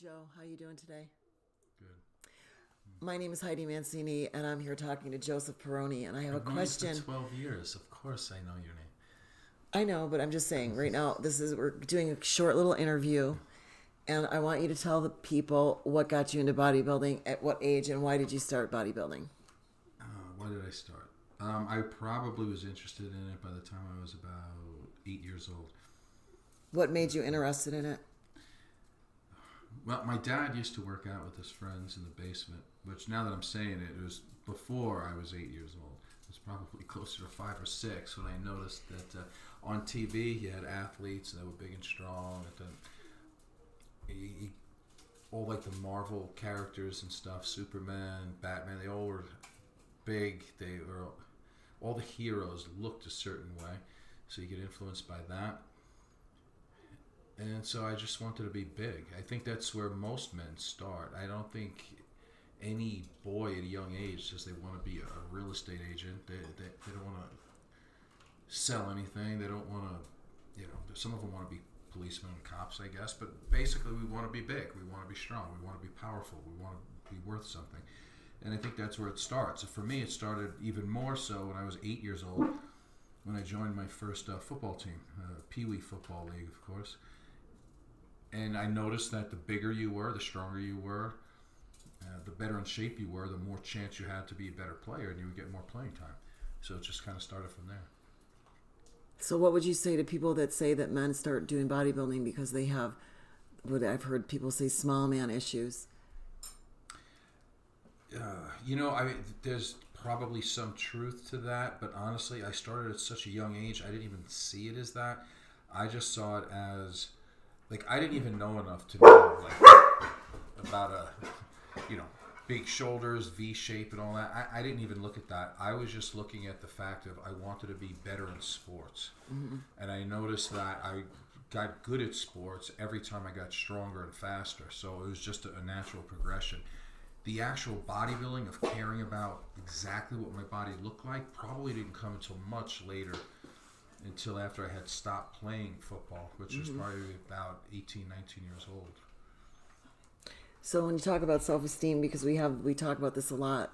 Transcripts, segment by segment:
Joe. How you doing today? Good. My name is Heidi Mancini, and I'm here talking to Joseph Perroni, and I have a I've known you question. for 12 years. Of course I know your name. I know, but I'm just saying, right now, we're doing a short little interview, and I want you to tell the people what got you into bodybuilding, at what age, and why did you start bodybuilding? Why did I start? I probably was interested in it by the time I was about 8 years old. What made you interested in it? Well, my dad used to work out with his friends in the basement, which now that I'm saying it, it was before I was 8 years old. It was probably closer to 5 or 6 when I noticed that on TV he had athletes that were big and strong. All like the Marvel characters and stuff, Superman, Batman, they all were big. They were all the heroes looked a certain way, so you get influenced by that. And so I just wanted to be big. I think that's where most men start. I don't think any boy at a young age says they want to be a real estate agent. They don't want to sell anything. They don't want to, some of them want to be policemen and cops, I guess. But basically we want to be big. We want to be strong. We want to be powerful. We want to be worth something. And I think that's where it starts. So for me, it started even more so when I was 8 years old, when I joined my first football team, Pee Wee Football League, of course. And I noticed that the bigger you were, the stronger you were, the better in shape you were, the more chance you had to be a better player, and you would get more playing time. So it just kind of started from there. So what would you say to people that say that men start doing bodybuilding because they have, what I've heard people say, small man issues? There's probably some truth to that, but honestly, I started at such a young age, I didn't even see it as that. I just saw it as, I didn't even know enough to know, about big shoulders, V shape and all that. I didn't even look at that. I was just looking at the fact of I wanted to be better in sports. Mm-hmm. And I noticed that I got good at sports every time I got stronger and faster. So it was just a natural progression. The actual bodybuilding of caring about exactly what my body looked like probably didn't come until much later, until after I had stopped playing football, which was probably about 18, 19 years old. So when you talk about self-esteem, because we talk about this a lot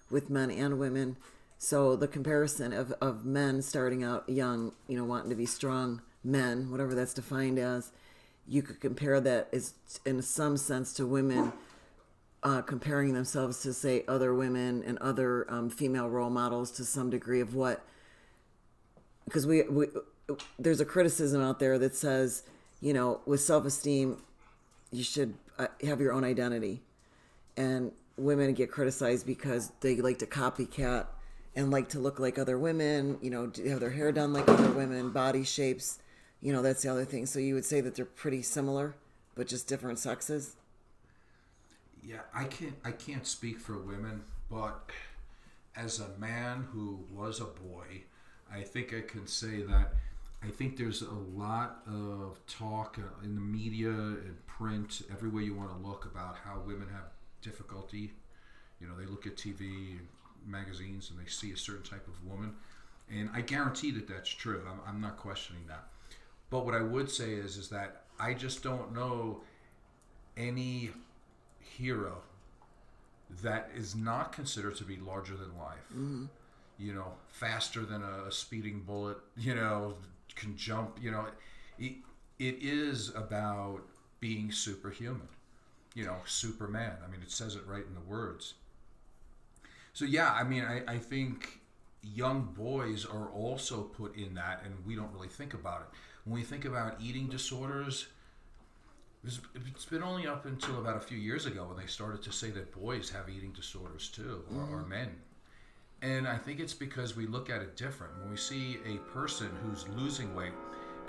with men and women, so the comparison of men starting out young, wanting to be strong men, whatever that's defined as, you could compare that as in some sense to women comparing themselves to, say, other women and other female role models to some degree of what, because we there's a criticism out there that says, with self-esteem, you should have your own identity. And women get criticized because they like to copycat and like to look like other women, have their hair done like other women, body shapes, that's the other thing. So you would say that they're pretty similar, but just different sexes? Yeah, I can't speak for women, but as a man who was a boy, I think I can say that I think there's a lot of talk in the media and print, everywhere you want to look, about how women have difficulty. They look at TV and magazines and they see a certain type of woman. And I guarantee that that's true. I'm not questioning that. But what I would say is that I just don't know any hero that is not considered to be larger than life. Mm-hmm. Faster than a speeding bullet, can jump, it is about being superhuman, Superman. It says it right in the words. So yeah, I think young boys are also put in that, and we don't really think about it. When we think about eating disorders, it's been only up until about a few years ago when they started to say that boys have eating disorders too, or men. And I think it's because we look at it different. When we see a person who's losing weight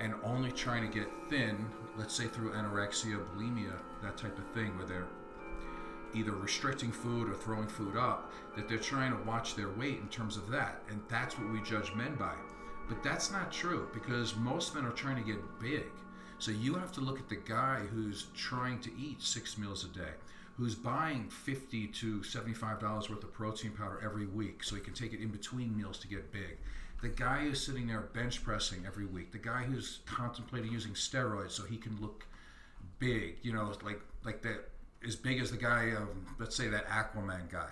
and only trying to get thin, let's say through anorexia, bulimia, that type of thing, where they're either restricting food or throwing food up, that they're trying to watch their weight in terms of that. And that's what we judge men by. But that's not true, because most men are trying to get big. So you have to look at the guy who's trying to eat 6 meals a day, who's buying $50 to $75 worth of protein powder every week so he can take it in between meals to get big. The guy who's sitting there bench pressing every week. The guy who's contemplating using steroids so he can look big, like that, as big as the guy, let's say that Aquaman guy.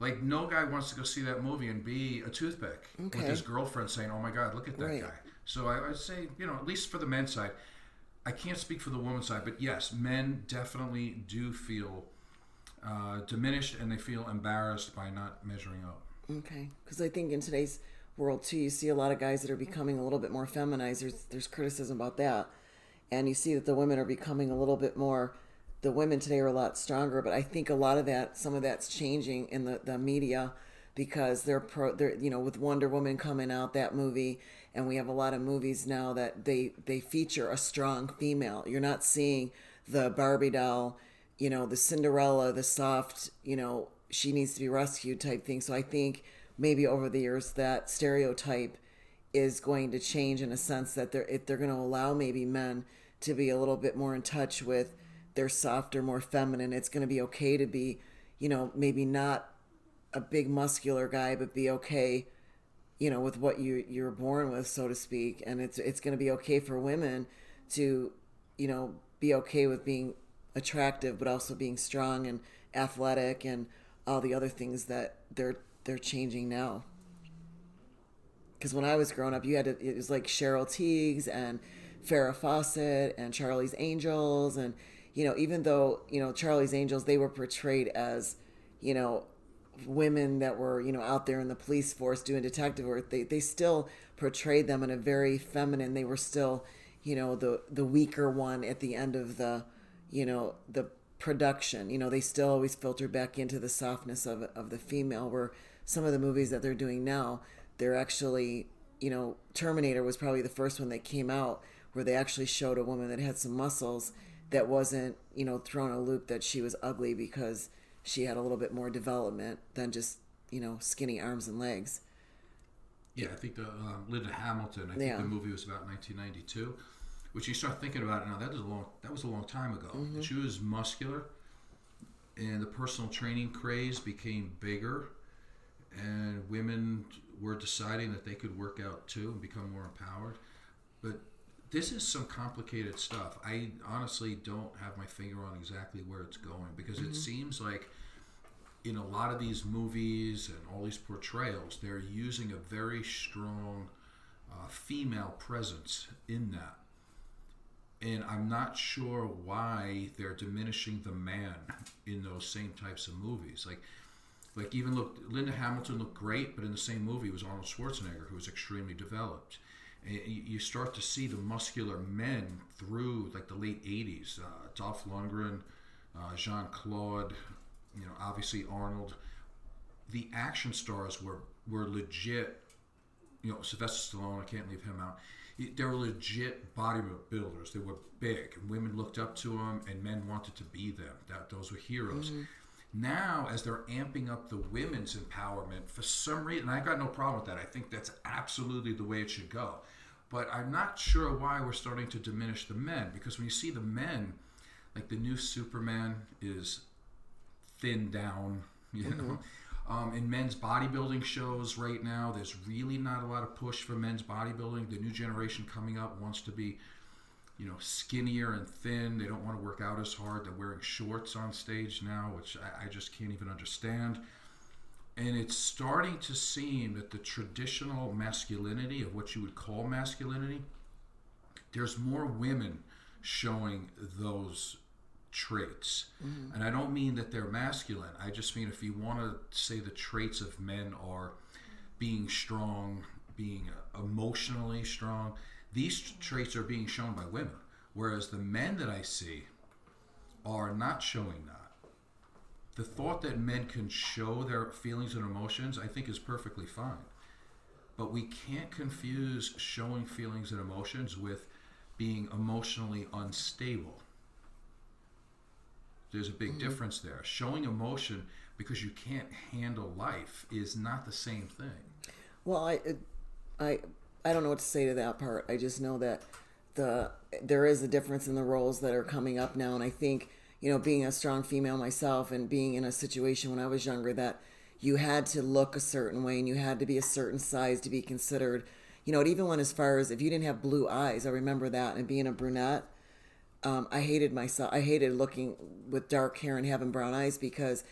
Like, no guy wants to go see that movie and be a toothpick with his girlfriend saying, "Oh my God, look at that guy." So I'd say, at least for the men's side, I can't speak for the women's side, but yes, men definitely do feel diminished, and they feel embarrassed by not measuring up. Okay, because I think in today's world too, you see a lot of guys that are becoming a little bit more feminized. There's criticism about that, and you see that the women are becoming a little bit more. The women today are a lot stronger, but I think a lot of that, some of that's changing in the media, because they're with Wonder Woman coming out, that movie, and we have a lot of movies now that they feature a strong female. You're not seeing the Barbie doll, the Cinderella, the soft, she needs to be rescued type thing. So I think maybe over the years that stereotype is going to change, in a sense that they're going to allow maybe men to be a little bit more in touch with their softer, more feminine. It's going to be okay to be, maybe not a big muscular guy, but be okay, with what you're born with, so to speak. And it's going to be okay for women to, be okay with being attractive, but also being strong and athletic and all the other things that they're changing now. Because when I was growing up, it was like Cheryl Tiegs and Farrah Fawcett and Charlie's Angels, and even though Charlie's Angels, they were portrayed as women that were out there in the police force doing detective work, they still portrayed them in a very feminine. They were still the weaker one at the end of the the production. They still always filter back into the softness of the female, where some of the movies that they're doing now, they're actually, Terminator was probably the first one that came out where they actually showed a woman that had some muscles, that wasn't, thrown a loop that she was ugly, because she had a little bit more development than just, skinny arms and legs. Yeah, I think the Linda Hamilton, I think the movie was about 1992. Which you start thinking about it now, that was a long time ago. Mm-hmm. She was muscular, and the personal training craze became bigger, and women were deciding that they could work out too and become more empowered. But this is some complicated stuff. I honestly don't have my finger on exactly where it's going, because it seems like in a lot of these movies and all these portrayals, they're using a very strong female presence in that. And I'm not sure why they're diminishing the man in those same types of movies. Like even Linda Hamilton looked great, but in the same movie was Arnold Schwarzenegger, who was extremely developed. And you start to see the muscular men through like the late 80s. Dolph Lundgren, Jean-Claude, obviously Arnold. The action stars were legit. Sylvester Stallone, I can't leave him out. They were legit bodybuilders. They were big, and women looked up to them, and men wanted to be them. Those were heroes. Mm-hmm. Now, as they're amping up the women's empowerment, for some reason, and I got no problem with that. I think that's absolutely the way it should go. But I'm not sure why we're starting to diminish the men, because when you see the men, like the new Superman is thinned down, know. In men's bodybuilding shows right now, there's really not a lot of push for men's bodybuilding. The new generation coming up wants to be, skinnier and thin. They don't want to work out as hard. They're wearing shorts on stage now, which I just can't even understand. And it's starting to seem that the traditional masculinity of what you would call masculinity, there's more women showing those traits. Mm-hmm. And I don't mean that they're masculine. I just mean, if you want to say the traits of men are being strong, being emotionally strong, these traits are being shown by women. Whereas the men that I see are not showing that. The thought that men can show their feelings and emotions, I think, is perfectly fine. But we can't confuse showing feelings and emotions with being emotionally unstable. There's a big difference there. Showing emotion because you can't handle life is not the same thing. Well, I don't know what to say to that part. I just know that there is a difference in the roles that are coming up now, and I think, being a strong female myself and being in a situation when I was younger that you had to look a certain way and you had to be a certain size to be considered. It even went as far as if you didn't have blue eyes. I remember that, and being a brunette. I hated myself. I hated looking with dark hair and having brown eyes because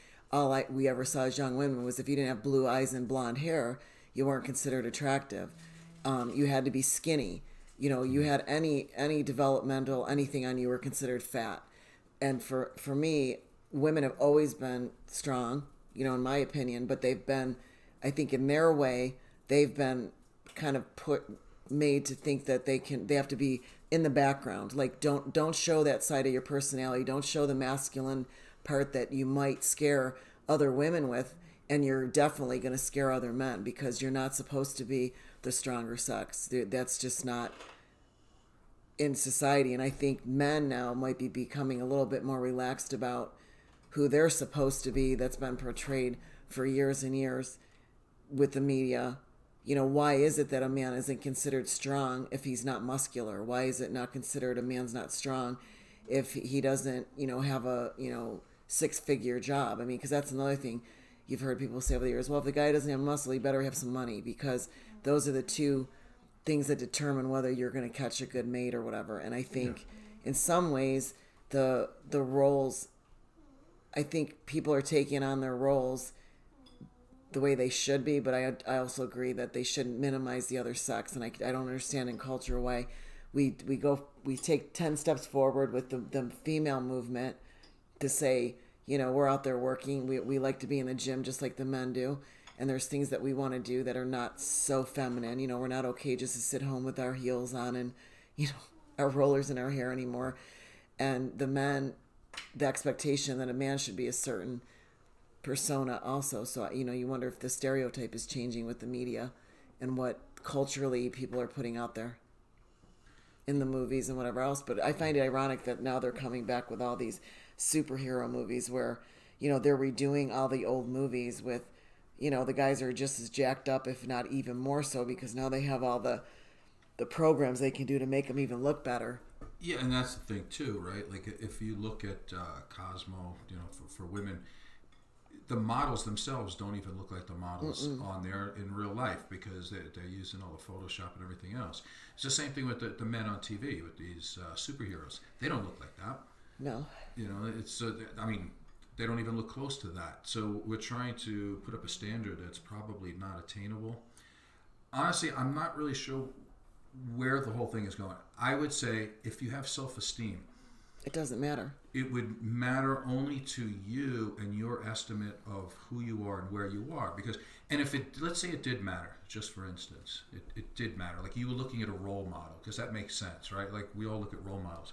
we ever saw as young women was if you didn't have blue eyes and blonde hair, you weren't considered attractive. You had to be skinny. You know, you had any developmental anything on you were considered fat. And for me, women have always been strong, you know, in my opinion, but they've been, I think in their way, they've been kind of made to think that they have to be in the background. Like don't show that side of your personality. Don't show the masculine part that you might scare other women with, and you're definitely going to scare other men because you're not supposed to be the stronger sex. That's just not in society. And I think men now might be becoming a little bit more relaxed about who they're supposed to be. That's been portrayed for years and years with the media. You know, why is it that a man isn't considered strong if he's not muscular? Why is it not considered a man's not strong if he doesn't, you know, have a, you know, 6-figure job? I mean, because that's another thing you've heard people say over the years. Well, if the guy doesn't have muscle, he better have some money, because those are the two things that determine whether you're going to catch a good mate or whatever. And I think in some ways the roles, I think people are taking on their roles the way they should be, but I also agree that they shouldn't minimize the other sex. And I don't understand in culture why we take 10 steps forward with the female movement to say, you know, we're out there working, we like to be in the gym just like the men do, and there's things that we want to do that are not so feminine. You know, we're not okay just to sit home with our heels on and, you know, our rollers in our hair anymore. And the men, the expectation that a man should be a certain persona also. So, you know, you wonder if the stereotype is changing with the media and what culturally people are putting out there in the movies and whatever else. But I find it ironic that now they're coming back with all these superhero movies where, you know, they're redoing all the old movies with, you know, the guys are just as jacked up, if not even more so, because now they have all the programs they can do to make them even look better. Yeah, and that's the thing too, right? Like if you look at Cosmo, you know, for women, the models themselves don't even look like the models on there in real life, because they're using all the Photoshop and everything else. It's the same thing with the men on TV with these superheroes. They don't look like that. No. You know, it's I mean, they don't even look close to that. So we're trying to put up a standard that's probably not attainable. Honestly, I'm not really sure where the whole thing is going. I would say if you have self-esteem, it doesn't matter. It would matter only to you and your estimate of who you are and where you are. Because, and if it, let's say it did matter, just for instance, it did matter. Like you were looking at a role model, because that makes sense, right? Like we all look at role models.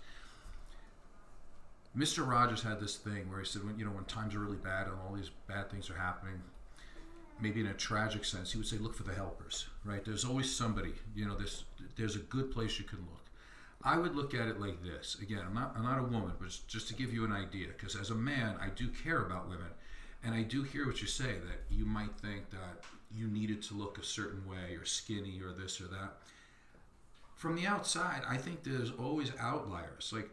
Mr. Rogers had this thing where he said, when times are really bad and all these bad things are happening, maybe in a tragic sense, he would say, look for the helpers, right? There's always somebody, there's a good place you can look. I would look at it like this. Again, I'm not a woman, but just to give you an idea, because as a man, I do care about women, and I do hear what you say, that you might think that you needed to look a certain way, or skinny, or this or that. From the outside, I think there's always outliers. Like,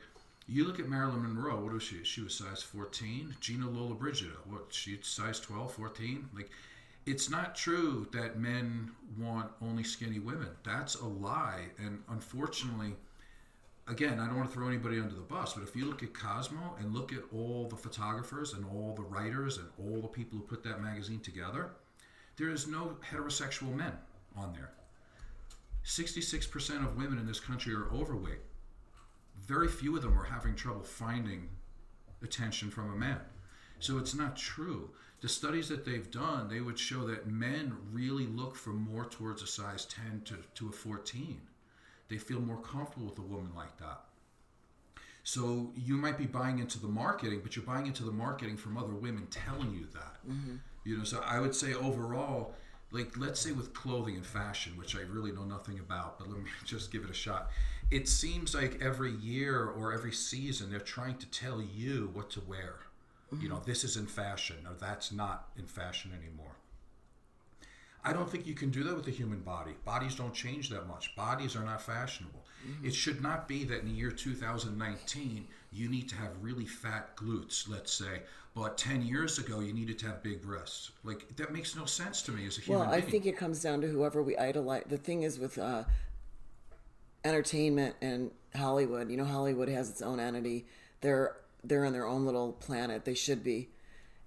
you look at Marilyn Monroe, what was she? She was size 14. Gina Lollobrigida, what, she's size 12, 14? Like, it's not true that men want only skinny women. That's a lie, and unfortunately, again, I don't want to throw anybody under the bus, but if you look at Cosmo and look at all the photographers and all the writers and all the people who put that magazine together, there is no heterosexual men on there. 66% of women in this country are overweight. Very few of them are having trouble finding attention from a man. So it's not true. The studies that they've done, they would show that men really look for more towards a size 10 to a 14. They feel more comfortable with a woman like that. So you might be buying into the marketing, but you're buying into the marketing from other women telling you that. Mm-hmm. So I would say overall, like let's say with clothing and fashion, which I really know nothing about, but let me just give it a shot. It seems like every year or every season they're trying to tell you what to wear. Mm-hmm. This is in fashion, or that's not in fashion anymore. I don't think you can do that with the human body. Bodies don't change that much. Bodies are not fashionable. Mm-hmm. It should not be that in the year 2019, you need to have really fat glutes, let's say, but 10 years ago, you needed to have big breasts. Like, that makes no sense to me as a human being. I think it comes down to whoever we idolize. The thing is with entertainment and Hollywood. You know, Hollywood has its own entity. They're on their own little planet. They should be.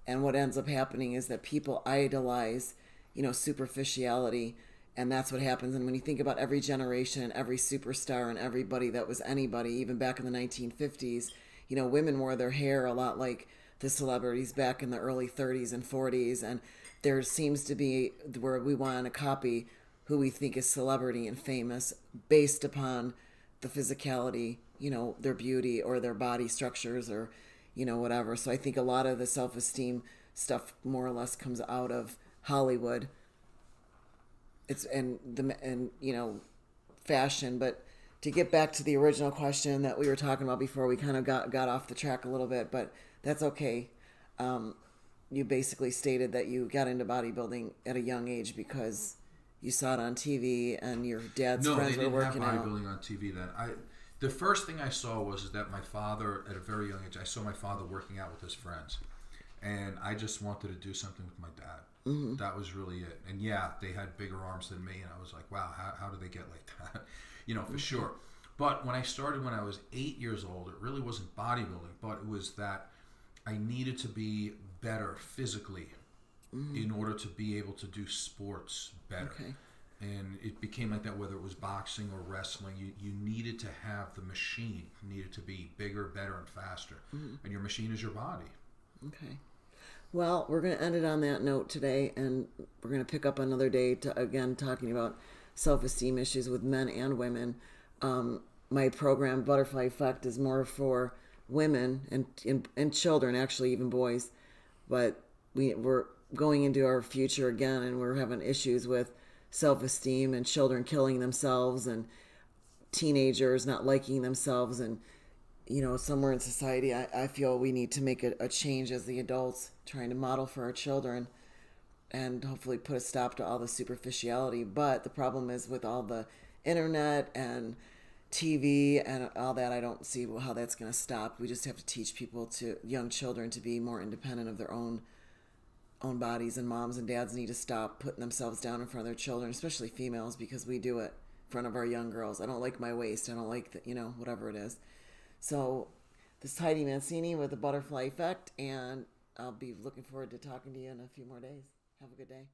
And what ends up happening is that people idolize, you know, superficiality, and that's what happens. And when you think about every generation and every superstar and everybody that was anybody, even back in the 1950s, you know, women wore their hair a lot like the celebrities back in the early 30s and 40s. And there seems to be where we want to copy who we think is celebrity and famous based upon the physicality, you know, their beauty or their body structures or, you know, whatever. So I think a lot of the self-esteem stuff more or less comes out of Hollywood. It's and you know, fashion. But to get back to the original question that we were talking about before, we kind of got off the track a little bit, but that's okay. You basically stated that you got into bodybuilding at a young age because you saw it on TV and your dad's friends were working out. No, they didn't have bodybuilding on TV then. The first thing I saw was that my father, at a very young age, I saw my father working out with his friends. And I just wanted to do something with my dad. Mm-hmm. That was really it. And yeah, they had bigger arms than me. And I was like, wow, how do they get like that? You know, for sure. But when I started when I was 8 years old, it really wasn't bodybuilding, but it was that I needed to be better physically in order to be able to do sports better. Okay. And it became like that, whether it was boxing or wrestling. You needed to have the machine. You needed to be bigger, better, and faster. Mm-hmm. And your machine is your body. Okay. Well, we're going to end it on that note today, and we're going to pick up another day to, again, talking about self-esteem issues with men and women. My program, Butterfly Effect, is more for women and children, actually, even boys. But we're going into our future again, and we're having issues with self-esteem and children killing themselves and teenagers not liking themselves. And, you know, somewhere in society, I feel we need to make a change as the adults, trying to model for our children and hopefully put a stop to all the superficiality. But the problem is with all the internet and TV and all that, I don't see how that's going to stop. We just have to teach young children to be more independent of their own bodies, and moms and dads need to stop putting themselves down in front of their children, especially females, because we do it in front of our young girls. I don't like my waist. I don't like whatever it is. So this is Heidi Mancini with the Butterfly Effect, and I'll be looking forward to talking to you in a few more days. Have a good day.